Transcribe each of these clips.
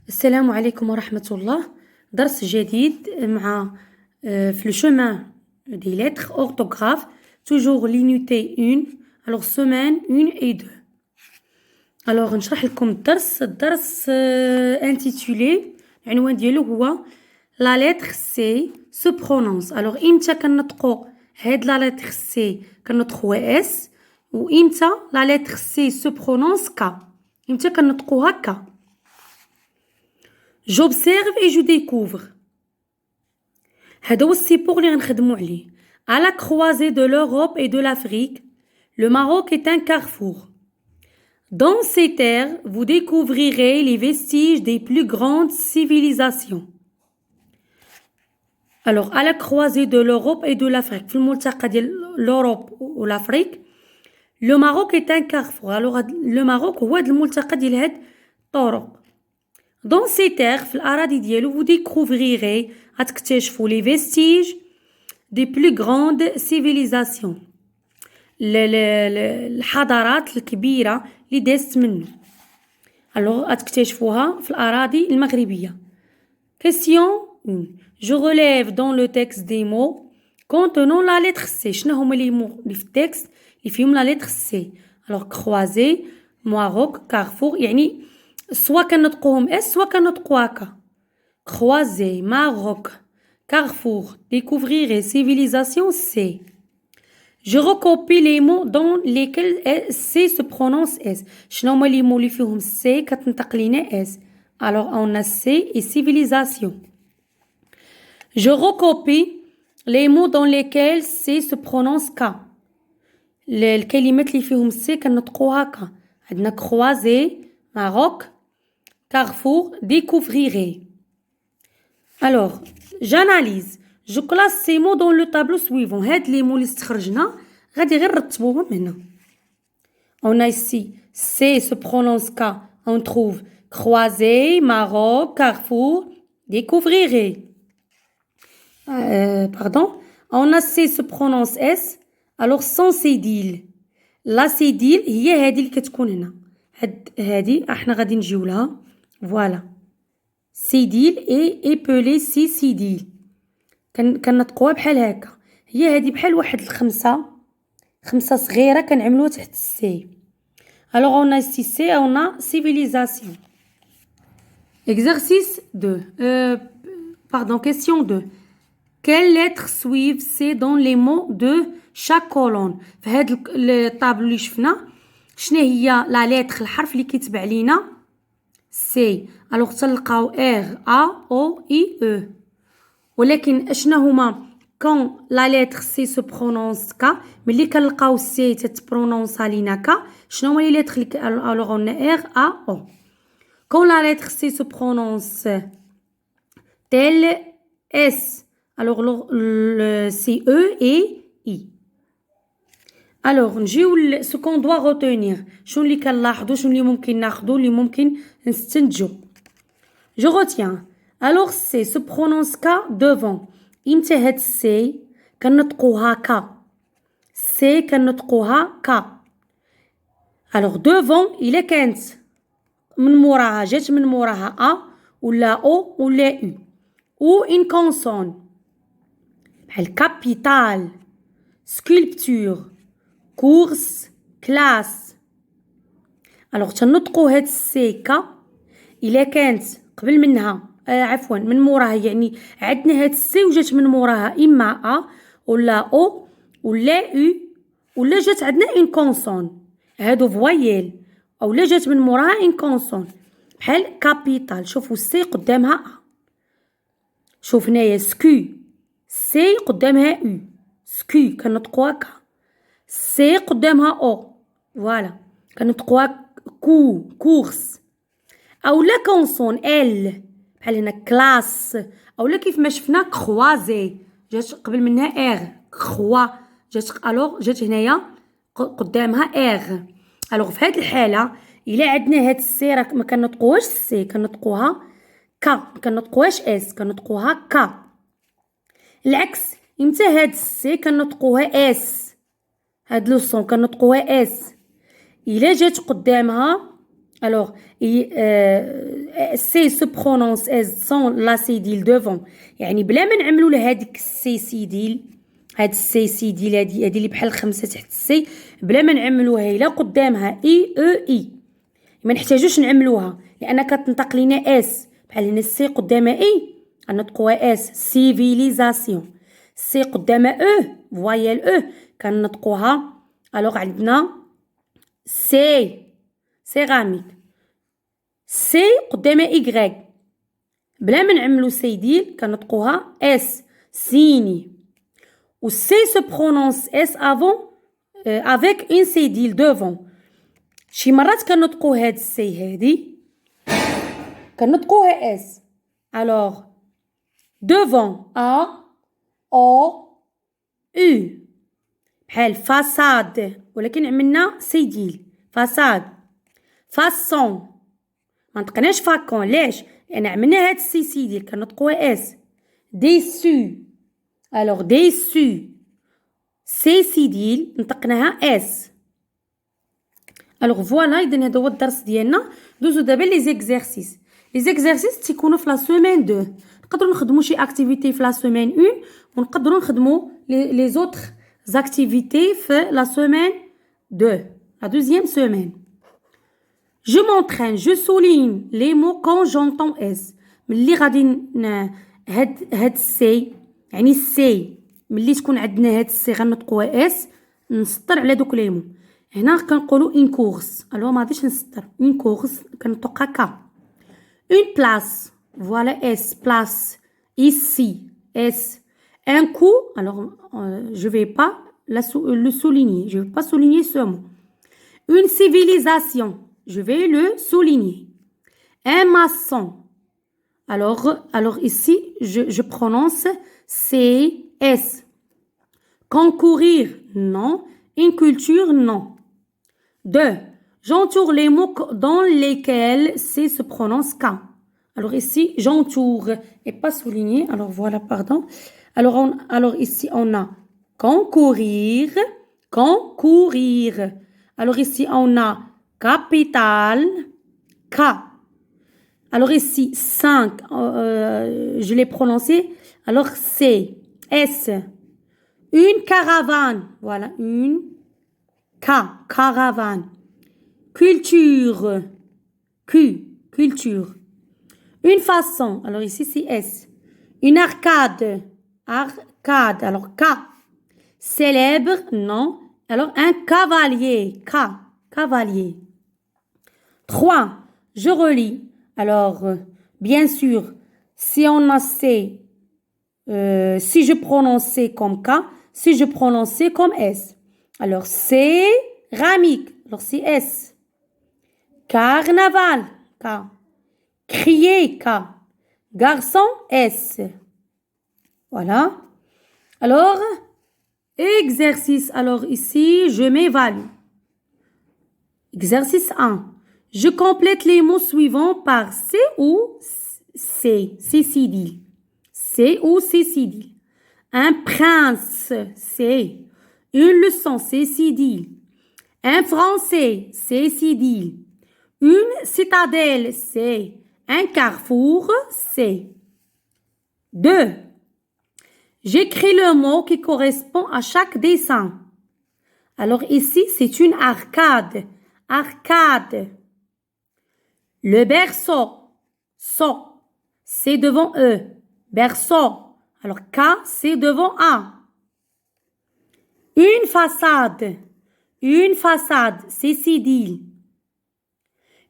السلام عليكم ورحمة الله. درس جديد مع في le chemin des lettres orthographe, toujours l'unité 1. Alors semaine 1 et 2. Alors نشرح لكم الدرس intitulé العنوان ديالو هو la lettre C se prononce. Alors إمتى كنطقو هاد la lettre C كنطقوها S وإمتى la lettre C se prononce K. إمتى كنطقوها K. J'observe et je découvre. هذا هو السيبور اللي غنخدمو عليه. À la croisée de l'Europe et de l'Afrique, le Maroc est un carrefour. Dans ces terres, vous découvrirez les vestiges des plus grandes civilisations. Alors, à la croisée de l'Europe et de l'Afrique, في الملتقى ديال l'Europe و l'Afrique, le Maroc est un carrefour. Alors, le Maroc هو هاد الملتقى ديال هاد الطرق. Dans ces terres, في الأراضي ديالو, vous découvrirez, غتكتشفوا les vestiges des plus grandes civilisations. الحضارات الكبيرة اللي دازت منه. Alors, غتكتشفوها في الأراضي المغربية. Question 1. Je relève dans le texte des mots contenant la lettre C. شنو هما les mots اللي في التكست اللي فيهم la lettre C. Alors, croisée, Maroc, carrefour, يعني soit كنطقوهم S soit كنطقوها K. Croisée, Maroc, carrefour, découvrir, civilisation C. Je recopie les mots dans lesquels C se prononce S. شنو هما les mots اللي فيهم C كتنطق لينا S. Alors on a C et civilisation. Je recopie les mots dans lesquels C se prononce K. الكلمات اللي فيهم C كنطقوها K. عندنا croisée, Maroc, carrefour, découvrirez. Alors, j'analyse. Je classe ces mots dans le tableau suivant. هاد les mots اللي استخرجنا غادي غير نرتبوهم هنا. On a ici C se prononce K. On trouve croisée, Maroc, carrefour, découvrirez. Pardon. On a C se prononce S. Alors sans cédille. La cédille هي هذه اللي كتكون هنا. هذه احنا غادي نجيو لها. Voilà. Cédille et épelé سي cédille. كنطقوها بحال هكا. هي هذه بحال واحد خمسة صغيرة كنعملوها تحت السي. Alors on a ici C, on a civilisation. Exercice 2. Pardon, question 2. Quelles lettres suivent C dans les mots de chaque colonne? في هذا الطابلو اللي شفنا شنو هي لا لتر الحرف اللي كيتبع لينا سي. الوغ تلقاو ار ا او اي او. ولكن اشنا هما كون لا لتر سي سو برونونس كا ملي كنلقاو سي تتبرونونسا لينا كا شنو هما لي لتر اللي الوغ اون ار ا او. كون لا لتر سي سو برونونس تيل اس الوغ سي او اي اي. Alors, نجيو ce qu'on doit retenir. شنو اللي كنلاحظوا شنو اللي ممكن ناخذوا اللي ممكن نستنتجوا. Je retiens. Alors C se prononce K devant. إمتى هاد C كنطقوها K. C كنطقوها K. Alors devant إلا كانت من موراها جات من موراها A ولا O ولا U. Ou une consonne. بحال capital, sculpture, course, classe. Alors تنطقو هاد السي كا إلا كانت قبل منها عفوا من موراها يعني عندنا هاد السي وجات من موراها إما أ ولا أو ولا أو ولا جات عندنا إن كونسون هادو فوايل أو لا جات من موراها إن كونسون بحال كابيتال. شوفوا السي قدامها أ. شوف هنايا سكو سي قدامها أو سكو كنطقوها كا. سي قدامها أو فوالا كنطقوها كو كورس. أو لا كونسون ال بحال هنا كلاس أو لا كيف ما شفنا كروازي جات قبل منها إغ كخوا جات ألوغ جات هنايا قدامها إغ. ألوغ في هاد الحالة إلا عندنا هاد السي راه ما كنطقوهاش سي كنطقوها كا ما كنطقوهاش اس كنطقوها كا. العكس إمتى هاد السي كنطقوها اس. هاد لو صون كنطقوها اس إلا جات قدامها Alors, C se prononce S sans la cédille devant. يعني بلا ما نعملوا لهاديك السي سيديل، هاد السي سيديل هادي اللي بحال خمسة تحت السي، بلا ما نعملوها إلا قدامها اي او اي، ما نحتاجوش نعملوها لأن كتنطق لينا اس، بحال هنا السي قدامها اي كنطقوها اس، سيفيليزاسيون. سي قدامها او، فوايال او كنطقوها. الوغ عندنا سي سيراميك، سي قدامها إيكغيك، بلا ما نعملو سيديل كنطقوها اس، سيني. و سي se prononce اس avant avec une cédille devant. شي مرات كنطقو هاد السي هادي كنطقوها اس. الوغ devant ا او او، بحال فاساد ولكن عملنا سيديل، فاساد. فاسون ما نطقناش فاكون، ليش؟ لأن عملنا هاد السي سيديل كنطقوها اس. ديسو، الوغ ديسو سي سيديل نطقناها اس. الوغ فوالا، إذن هذا هو الدرس ديالنا. دوزو دابا لي زيكزارسيس. لي زيكزارسيس تيكونوا في لا سومين 2. نقدروا نخدموا شي اكتيفيتي في لا سومين 1 ونقدروا نخدموا لي زوتر activités في la semaine 2, la deuxième semaine. Je m'entraîne, je souligne les mots quand j'entends S. ملي غادي هاد السي، يعني السي ملي تكون عندنا هاد السي غنطقوها اس، نسطر على دوك لي مو. هنا كنقولوا une course، الو ما غاديش نسطر. une course كنطقها كا. une place، voilà S، place ici S. un coup, alors je vais pas le souligner, je vais pas souligner ce mot. Une civilisation, je vais le souligner. Un maçon, alors ici je prononce CS. Concourir, non. Une culture, non. 2. J'entoure les mots dans lesquels C se prononce K. Alors ici j'entoure et pas souligné, alors voilà, pardon. Alors ici, on a concourir, concourir. Alors ici, on a capitale, K. Alors ici, 5, je l'ai prononcé. Alors c'est S. Une caravane, voilà, une K, caravane. Culture, Q, culture. Une façon, alors ici c'est S. Une arcade, arcade, alors K. Célèbre, non. Alors un cavalier, K, cavalier. 3. Je relis. Alors, bien sûr, si on a C, si je prononce C comme K, si je prononce C comme S. Alors, céramique, alors c'est S. Carnaval, K. Crier, K. Garçon, S. Voilà. Alors, exercice. Alors ici, je m'évalue. Exercice 1. Je complète les mots suivants par C ou C. C cédille. C ou C cédille. Un prince, C. Une leçon, C cédille. Un français, C cédille. Une citadelle, C. Un carrefour, C. 2. J'écris le mot qui correspond à chaque dessin. Alors ici, c'est une arcade. Arcade. Le berceau. So. C'est devant E. Berceau. Alors K, c'est devant A. Une façade. Une façade. C'est cédille.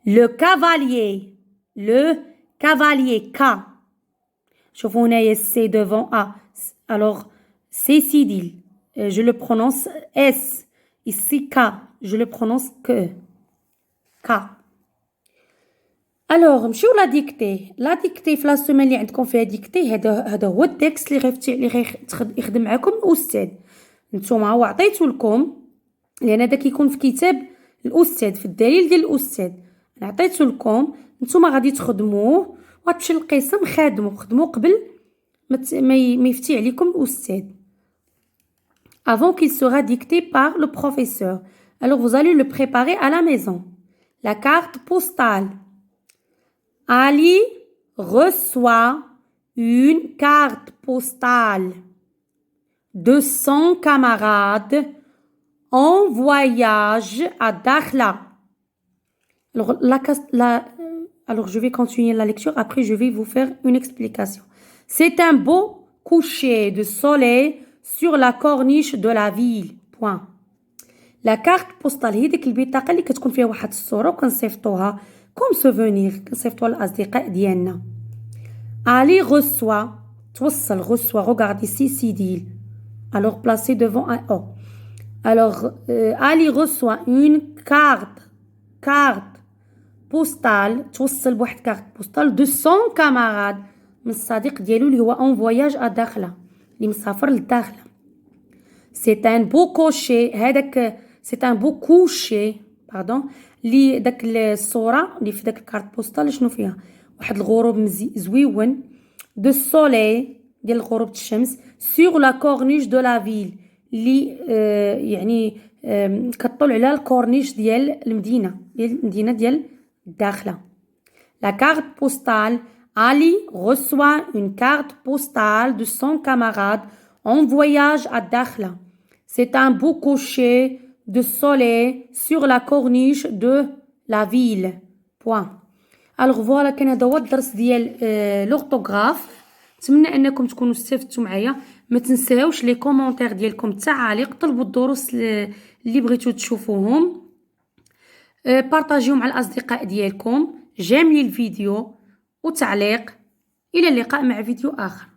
Le cavalier. Le cavalier. K. شوفوا هنايا السي devant A. Alors, c'est cédille. Je le prononce S. Ici, K. Je le prononce que. K. Alors, نمشيو لا ديكتي. لا ديكتي في لا سومين اللي عندكم فيها ديكتي، هذا هو التكست اللي يخدم معكم الأستاذ. نتوما هو عطيتو لكم، لأن هذا كيكون في كتاب الأستاذ، في الدليل ديال الأستاذ. أنا عطيتو لكم، نتوما غادي تخدموه وغتمشي للقسم خدمو قبل ما يفتي عليكم الأستاذ. Avant qu'il sera dicté par le professeur. Alors vous allez le préparer à la maison. La carte postale. Ali reçoit une carte postale de son camarade en voyage à Dakhla. Alors, je vais continuer la lecture. Après, je vais vous faire une explication. C'est un beau coucher de soleil sur la corniche de la ville. Point. La carte postale هي ديك البطاقة اللي كتكون فيها واحد الصورة وكنصيفطوها كوم سوفونير كنصيفطوها للأصدقاء ديالنا. Ali reçoit توصل reçoit regarde ici سيديل. Alors placé devant un O. Alors Ali reçoit une carte postale توصل بواحد كارت بوستال de son camarade من الصديق ديالو اللي هو en voyage à داخلة اللي مسافر للداخلة. C'est un beau cocher هذاك c'est un beau coucher باردون اللي داك الصورة اللي في داك الكارت بوستال شنو فيها واحد الغروب زويون de soleil ديال غروب الشمس sur la corniche de la ville اللي يعني كتطل على الكورنيش ديال المدينة ديال الداخلة. La carte postale. Ali reçoit une carte postale de son camarade en voyage à Dakhla. C'est un beau coucher de soleil sur la corniche de la ville. Point. Alors voilà كان هذا هو الدرس ديال لورتوغراف. نتمنى انكم تكونوا استفدتوا معايا. ما تنساوش لي كومونتير ديالكم التعاليق طلبوا الدروس اللي بغيتو تشوفوهم. بارطاجيو مع الاصدقاء ديالكم. جيمي الفيديو وتعليق. الى اللقاء مع فيديو اخر.